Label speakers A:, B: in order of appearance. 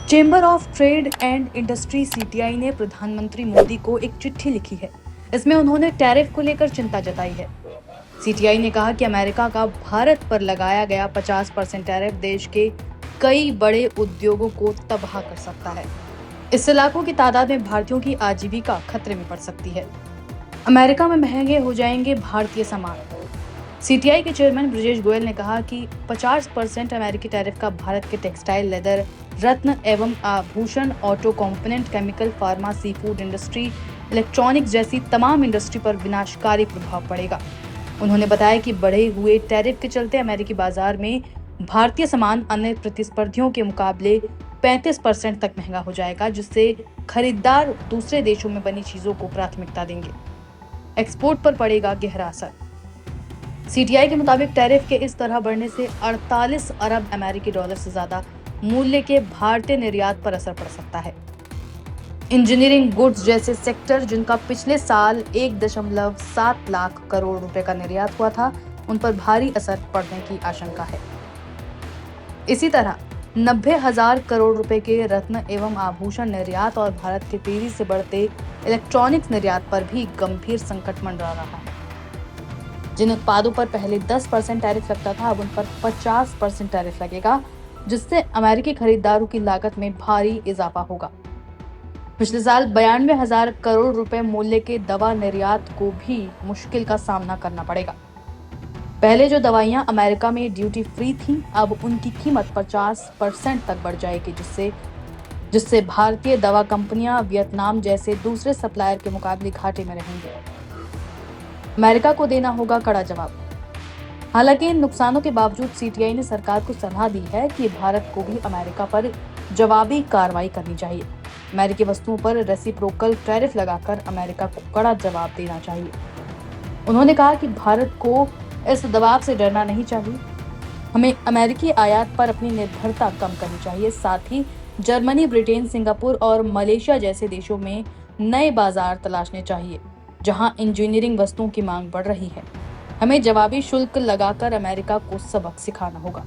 A: Chamber of trade and industry CTI ने प्रधानमंत्री मोदी को एक चिट्ठी लिखी है। इसमें उन्होंने टैरिफ को लेकर चिंता जताई है। सीटीआई ने कहा कि अमेरिका का भारत पर लगाया गया 50% टैरिफ देश के कई बड़े उद्योगों को तबाह कर सकता है। इससे लाखों की तादाद में भारतीयों की आजीविका खतरे में पड़ सकती है। अमेरिका में महंगे हो जाएंगे भारतीय सामान। सीटीआई के चेयरमैन ब्रजेश गोयल ने कहा कि 50% अमेरिकी टैरिफ का भारत के टेक्सटाइल, लेदर, रत्न एवं आभूषण, auto component, chemical, pharma, sea food industry, electronics जैसी तमाम इंडस्ट्री पर विनाशकारी प्रभाव पड़ेगा। उन्होंने बताया कि बढ़े हुए टैरिफ के चलते अमेरिकी बाजार में भारतीय सामान अन्य प्रतिस्पर्धियों के मुकाबले 35% तक महंगा हो जाएगा, जिससे खरीदार दूसरे देशों में बनी चीजों को प्राथमिकता देंगे। एक्सपोर्ट पर पड़ेगा गहरा असर। सीटीआई के मुताबिक टैरिफ के इस तरह बढ़ने से 48 अरब अमेरिकी डॉलर से ज्यादा मूल्य के भारतीय निर्यात पर असर पड़ सकता है। इंजीनियरिंग गुड्स जैसे सेक्टर, जिनका पिछले साल 1.7 लाख करोड़ रुपए का निर्यात हुआ था, उन पर भारी असर पड़ने की आशंका है। इसी तरह 90,000 करोड़ रुपए के रत्न एवं आभूषण निर्यात और भारत के तेजी से बढ़ते इलेक्ट्रॉनिक्स निर्यात पर भी गंभीर संकट मंडरा रहा है। जिन उत्पादों पर पहले 10% टैरिफ लगता था, अब उन पर 50% टैरिफ लगेगा, जिससे अमेरिकी खरीदारों की लागत में भारी इजाफा होगा। पिछले साल 92,000 करोड़ रुपए मूल्य के दवा निर्यात को भी मुश्किल का सामना करना पड़ेगा। पहले जो दवाइयां अमेरिका में ड्यूटी फ्री थीं, अब उनकी कीमत 50% तक बढ़ जाएगी, जिससे भारतीय दवा कंपनियां वियतनाम जैसे दूसरे सप्लायर के मुकाबले घाटे में रहेंगे। अमेरिका को देना होगा कड़ा जवाब। हालांकि इन नुकसानों के बावजूद सीटीआई ने सरकार को सलाह दी है कि भारत को भी अमेरिका पर जवाबी कार्रवाई करनी चाहिए। अमेरिकी वस्तुओं पर रेसिप्रोकल टैरिफ लगाकर अमेरिका को कड़ा जवाब देना चाहिए। उन्होंने कहा कि भारत को इस दबाव से डरना नहीं चाहिए। हमें अमेरिकी आयात पर अपनी निर्भरता कम करनी चाहिए। साथ ही जर्मनी, ब्रिटेन, सिंगापुर और मलेशिया जैसे देशों में नए बाजार तलाशने चाहिए, जहां इंजीनियरिंग वस्तुओं की मांग बढ़ रही है। हमें जवाबी शुल्क लगाकर अमेरिका को सबक सिखाना होगा।